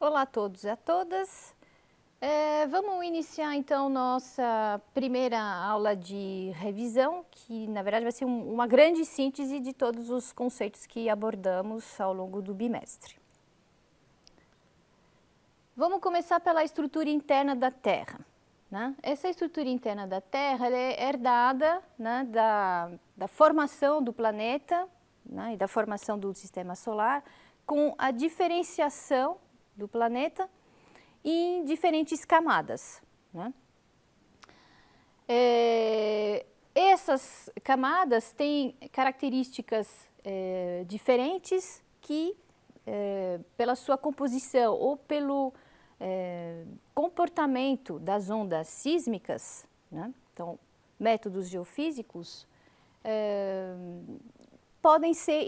Olá a todos e a todas. Vamos iniciar então nossa primeira aula de revisão, que na verdade vai ser uma grande síntese de todos os conceitos que abordamos ao longo do bimestre. Vamos começar pela estrutura interna da Terra, né? Essa estrutura interna da Terra ela é herdada, né, da formação do planeta, né, e da formação do sistema solar, com a diferenciação do planeta em diferentes camadas, né? Essas camadas têm características diferentes que, pela sua composição ou pelo comportamento das ondas sísmicas, né? Então, métodos geofísicos, podem ser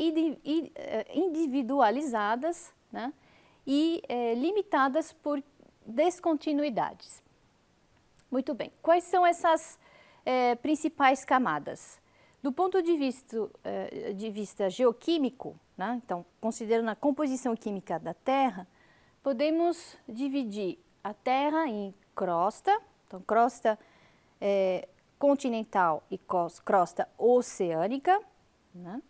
individualizadas, né? E limitadas por descontinuidades. Muito bem, quais são essas principais camadas? Do ponto de vista geoquímico, né? Então, considerando a composição química da Terra, podemos dividir a Terra em crosta, então crosta continental e crosta oceânica, né?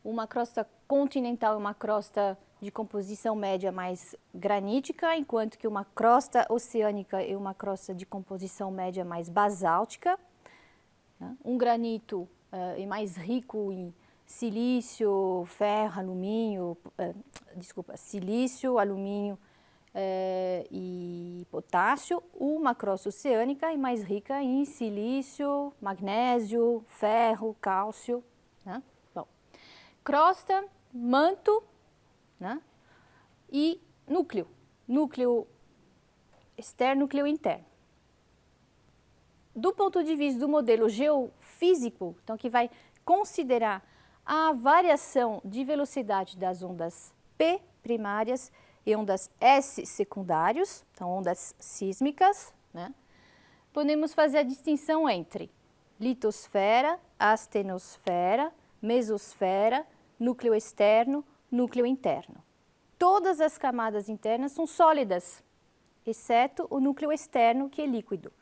Uma crosta continental é uma crosta de composição média mais granítica, enquanto que uma crosta oceânica é uma crosta de composição média mais basáltica, né? Um granito é mais rico em silício, ferro, alumínio, silício, alumínio e potássio. Uma crosta oceânica é mais rica em silício, magnésio, ferro, cálcio, né? Bom, crosta, manto, né? E núcleo, núcleo externo, núcleo interno. Do ponto de vista do modelo geofísico, então que vai considerar a variação de velocidade das ondas P primárias e ondas S secundários, então ondas sísmicas, né? Podemos fazer a distinção entre litosfera, astenosfera, mesosfera, núcleo externo, núcleo interno. Todas as camadas internas são sólidas, exceto o núcleo externo, que é líquido.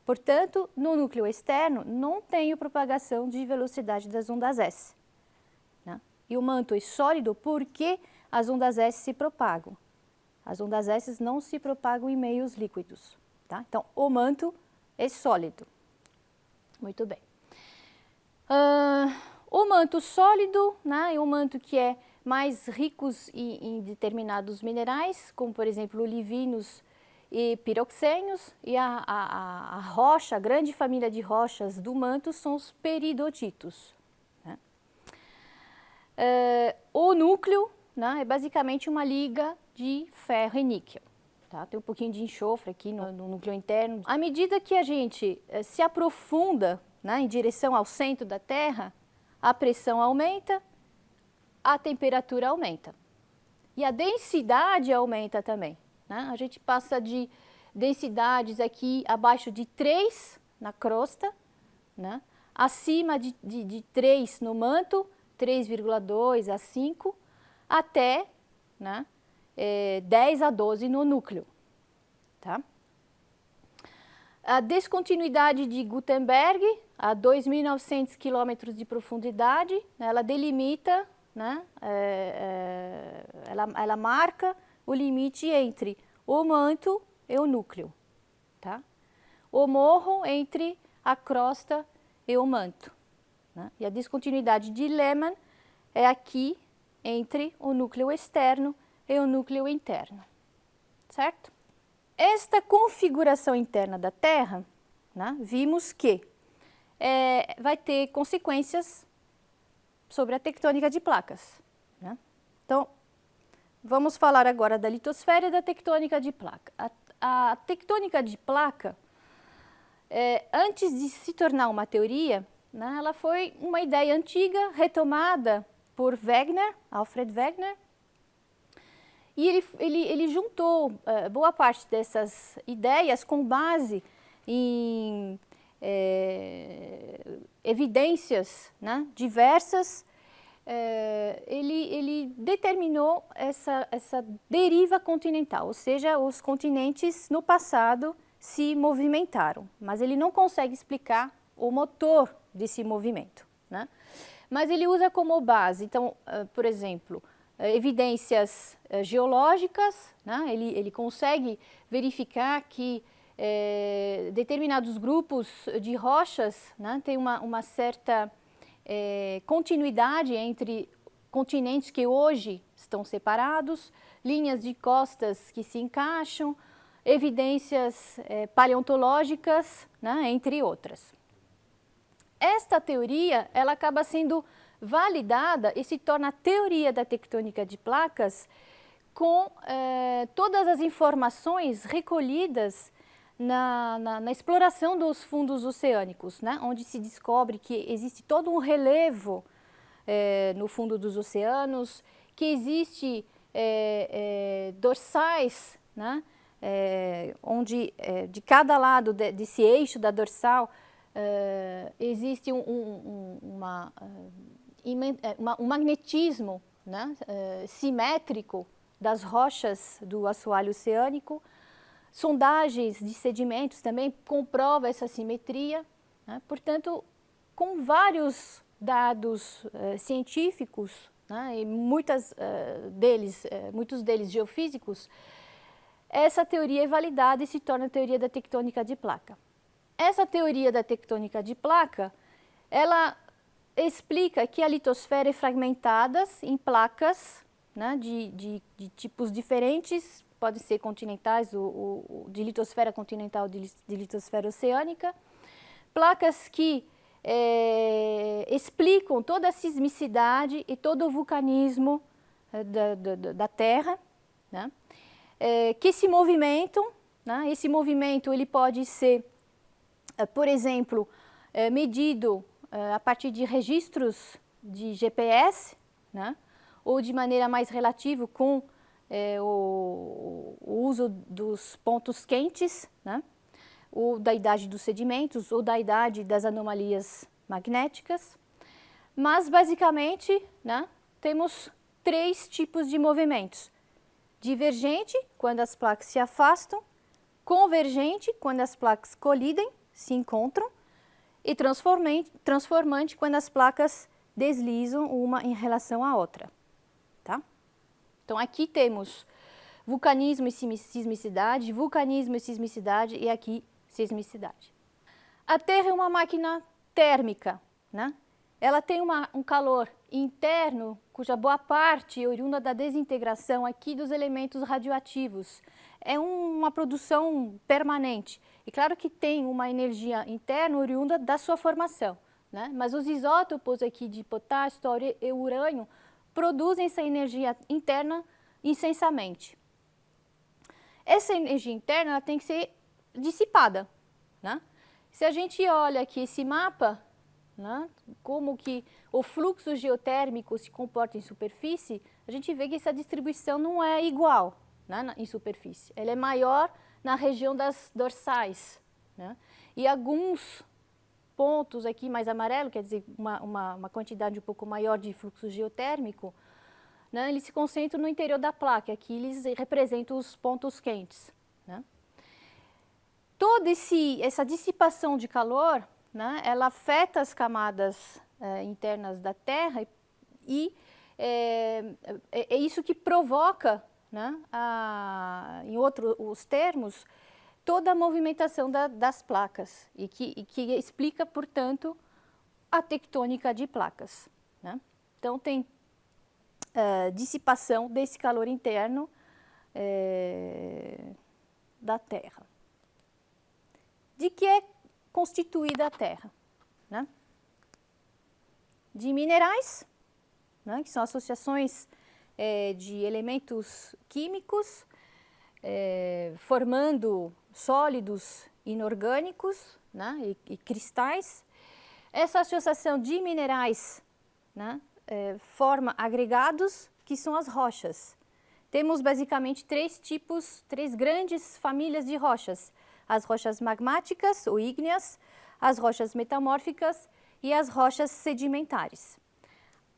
Portanto, no núcleo externo não tem propagação de velocidade das ondas S, né? E o manto é sólido porque as ondas S se propagam. As ondas S não se propagam em meios líquidos, tá? Então, o manto é sólido. Muito bem. O manto sólido, né, é um manto que é mais rico em determinados minerais, como por exemplo olivinos e piroxênios, e a rocha, a grande família de rochas do manto são os peridotitos, né? O núcleo, né, é basicamente uma liga de ferro e níquel. Tá? Tem um pouquinho de enxofre aqui no núcleo interno. À medida que a gente se aprofunda, né, em direção ao centro da Terra, a pressão aumenta, a temperatura aumenta. E a densidade aumenta também, né? A gente passa de densidades aqui abaixo de 3 na crosta, né? Acima de 3 no manto, 3,2 a 5, até, né, 10 a 12 no núcleo. Tá? A descontinuidade de Gutenberg, a 2.900 km de profundidade, ela delimita, né, ela marca o limite entre o manto e o núcleo, tá? O morro entre a crosta e o manto, né? E a descontinuidade de Lehmann é aqui entre o núcleo externo e o núcleo interno, certo? Esta configuração interna da Terra, né, vimos que vai ter consequências sobre a tectônica de placas, né? Então, vamos falar agora da litosfera e da tectônica de placa. A tectônica de placa, antes de se tornar uma teoria, né, ela foi uma ideia antiga, retomada por Wegener, Alfred Wegener, e ele juntou boa parte dessas ideias com base em evidências, né, diversas ele determinou essa deriva continental, ou seja, os continentes no passado se movimentaram, mas ele não consegue explicar o motor desse movimento, né? Mas ele usa como base, então, por exemplo, evidências geológicas, né? Ele consegue verificar que determinados grupos de rochas, né, têm uma certa continuidade entre continentes que hoje estão separados, linhas de costas que se encaixam, evidências paleontológicas, né, entre outras. Esta teoria, ela acaba sendo validada e se torna a teoria da tectônica de placas com todas as informações recolhidas na exploração dos fundos oceânicos, né? Onde se descobre que existe todo um relevo no fundo dos oceanos, que existe dorsais, né? Onde de cada lado desse eixo da dorsal existe um magnetismo, né? Simétrico das rochas do assoalho oceânico. Sondagens de sedimentos também comprovam essa simetria, né? Portanto, com vários dados científicos, né? E muitos deles geofísicos, essa teoria é validada e se torna a teoria da tectônica de placa. Essa teoria da tectônica de placa, ela explica que a litosfera é fragmentada em placas, né? de tipos diferentes, podem ser continentais, de litosfera continental, de litosfera oceânica, placas que explicam toda a sismicidade e todo o vulcanismo da Terra, né? Que se movimentam, né? Esse movimento ele pode ser, por exemplo, medido a partir de registros de GPS, né? Ou de maneira mais relativa com o uso dos pontos quentes, né? Ou da idade dos sedimentos, ou da idade das anomalias magnéticas. Mas, basicamente, né, temos 3 tipos de movimentos. Divergente, quando as placas se afastam, convergente, quando as placas colidem, se encontram, e transformante, quando as placas deslizam uma em relação à outra. Tá? Então, aqui temos vulcanismo e sismicidade, vulcanismo e sismicidade, e aqui sismicidade. A Terra é uma máquina térmica, né? Ela tem um calor interno, cuja boa parte é oriunda da desintegração aqui dos elementos radioativos. É uma produção permanente. E claro que tem uma energia interna oriunda da sua formação, né? Mas os isótopos aqui de potássio, tório e urânio produzem essa energia interna incessantemente. Essa energia interna ela tem que ser dissipada, né? Se a gente olha aqui esse mapa, né, como que o fluxo geotérmico se comporta em superfície, a gente vê que essa distribuição não é igual, né, em superfície. Ela é maior na região das dorsais, né? E alguns pontos aqui mais amarelo, quer dizer, uma quantidade um pouco maior de fluxo geotérmico, né, eles se concentram no interior da placa, aqui eles representam os pontos quentes, né? Toda essa dissipação de calor, né, ela afeta as camadas internas da Terra e é isso que provoca, né, em outros termos, toda a movimentação das placas e que explica, portanto, a tectônica de placas, né? Então, tem dissipação desse calor interno da Terra. De que é constituída a Terra, né? De minerais, né, que são associações de elementos químicos formando sólidos inorgânicos, né, e cristais. Essa associação de minerais, né, forma agregados, que são as rochas. Temos basicamente 3 grandes famílias de rochas: as rochas magmáticas ou ígneas, as rochas metamórficas e as rochas sedimentares.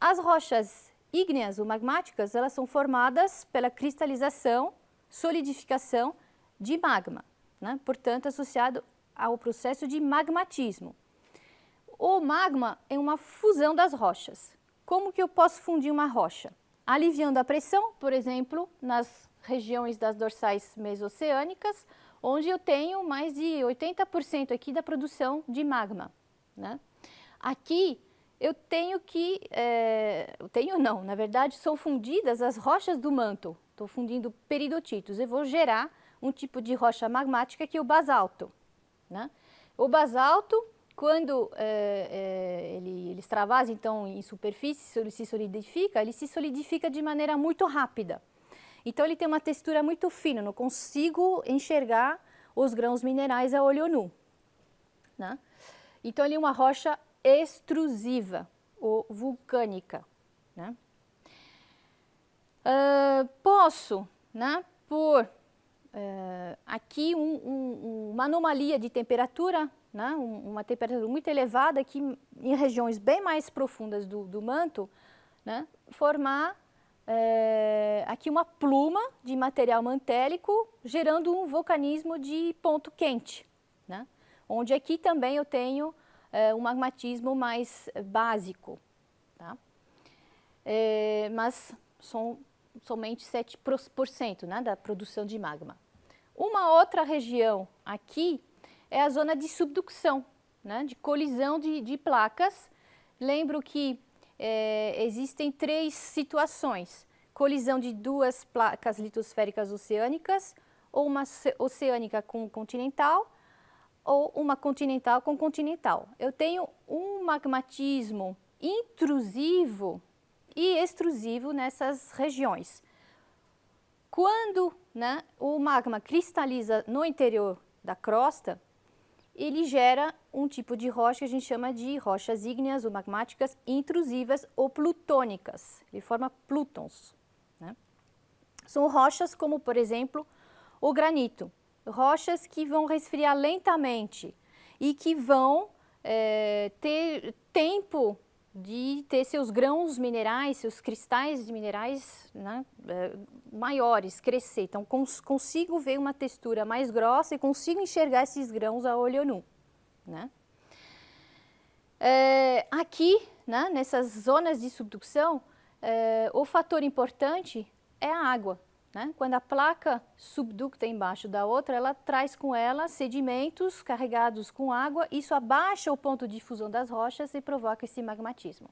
As rochas ígneas ou magmáticas, elas são formadas pela cristalização, solidificação de magma, né? Portanto, associado ao processo de magmatismo. O magma é uma fusão das rochas. Como que eu posso fundir uma rocha? Aliviando a pressão, por exemplo, nas regiões das dorsais mesoceânicas, onde eu tenho mais de 80% aqui da produção de magma, né? Aqui eu tenho que, na verdade são fundidas as rochas do manto, estou fundindo peridotitos, eu vou gerar um tipo de rocha magmática que é o basalto, né? O basalto, quando ele extravasa então em superfície, ele se solidifica de maneira muito rápida. Então ele tem uma textura muito fina, não consigo enxergar os grãos minerais a olho nu, né? Então ele é uma rocha extrusiva ou vulcânica, né? Posso, né, por aqui uma anomalia de temperatura, né, uma temperatura muito elevada aqui em regiões bem mais profundas do manto, né, formar aqui uma pluma de material mantélico, gerando um vulcanismo de ponto quente, né, onde aqui também eu tenho um magmatismo mais básico, tá? Mas são somente 7%, né, da produção de magma. Uma outra região aqui é a zona de subducção, né, de colisão de placas. Lembro que existem 3 situações: colisão de 2 placas litosféricas oceânicas, ou uma oceânica com continental, ou uma continental com continental. Eu tenho um magmatismo intrusivo e extrusivo nessas regiões. Quando, né, o magma cristaliza no interior da crosta, ele gera um tipo de rocha que a gente chama de rochas ígneas ou magmáticas intrusivas ou plutônicas. Ele forma plutons, né? São rochas como, por exemplo, o granito. Rochas que vão resfriar lentamente e que vão ter tempo de ter seus grãos minerais, seus cristais de minerais, né, maiores, crescer. Então, consigo ver uma textura mais grossa e consigo enxergar esses grãos a olho nu, né? Aqui, né, nessas zonas de subducção, o fator importante é a água, né? Quando a placa subducta embaixo da outra, ela traz com ela sedimentos carregados com água, isso abaixa o ponto de fusão das rochas e provoca esse magmatismo.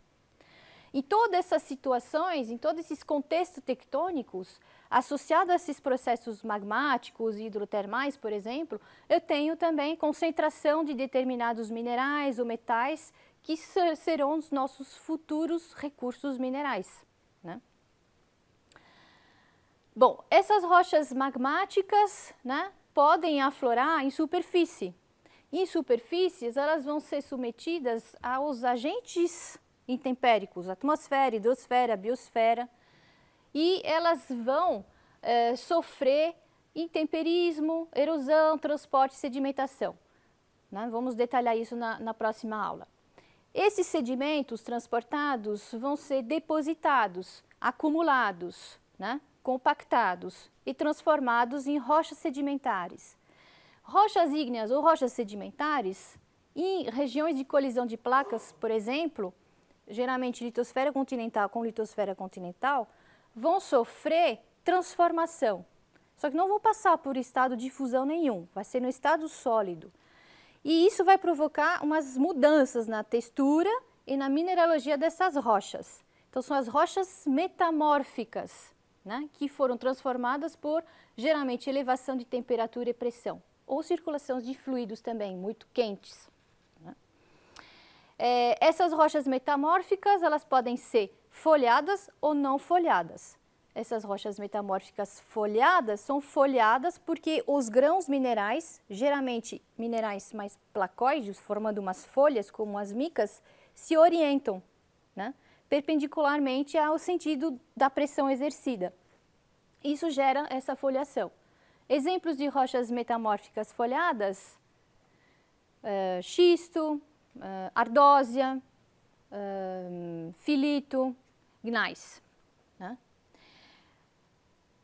Em todas essas situações, em todos esses contextos tectônicos, associados a esses processos magmáticos e hidrotermais, por exemplo, eu tenho também concentração de determinados minerais ou metais que serão os nossos futuros recursos minerais, né? Bom, essas rochas magmáticas, né, podem aflorar em superfície. Em superfícies, elas vão ser submetidas aos agentes intempéricos, atmosfera, hidrosfera, biosfera, e elas vão sofrer intemperismo, erosão, transporte e sedimentação, né? Vamos detalhar isso na próxima aula. Esses sedimentos transportados vão ser depositados, acumulados, né, compactados e transformados em rochas sedimentares. Rochas ígneas ou rochas sedimentares, em regiões de colisão de placas, por exemplo, geralmente litosfera continental com litosfera continental, vão sofrer transformação. Só que não vão passar por estado de fusão nenhum, vai ser no estado sólido. E isso vai provocar umas mudanças na textura e na mineralogia dessas rochas. Então, são as rochas metamórficas, né, que foram transformadas por, geralmente, elevação de temperatura e pressão, ou circulação de fluidos também, muito quentes, né? Essas rochas metamórficas, elas podem ser folhadas ou não folhadas. Essas rochas metamórficas folhadas são folhadas porque os grãos minerais, geralmente minerais mais placoides, formando umas folhas como as micas, se orientam, né, perpendicularmente ao sentido da pressão exercida. Isso gera essa foliação. Exemplos de rochas metamórficas folhadas: xisto, ardósia, filito, gneiss. Né?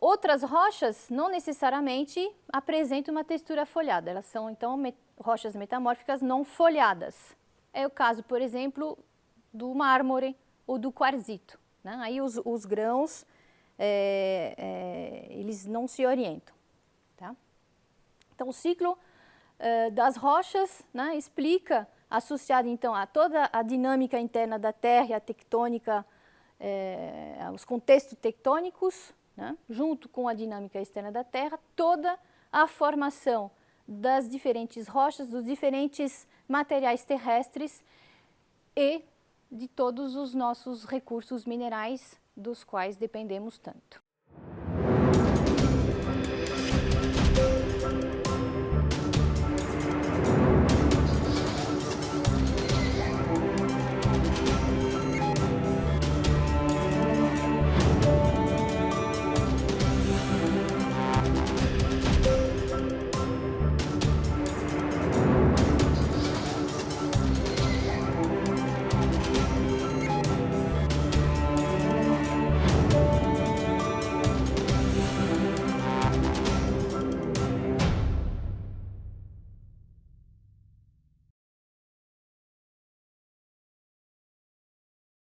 Outras rochas não necessariamente apresentam uma textura folhada, elas são então rochas metamórficas não folhadas. É o caso, por exemplo, do mármore ou do quartzito. Né? Aí os grãos, eles não se orientam. Tá? Então, o ciclo das rochas, né, explica, associado então a toda a dinâmica interna da Terra, a tectônica, os contextos tectônicos, né, junto com a dinâmica externa da Terra, toda a formação das diferentes rochas, dos diferentes materiais terrestres e de todos os nossos recursos minerais dos quais dependemos tanto.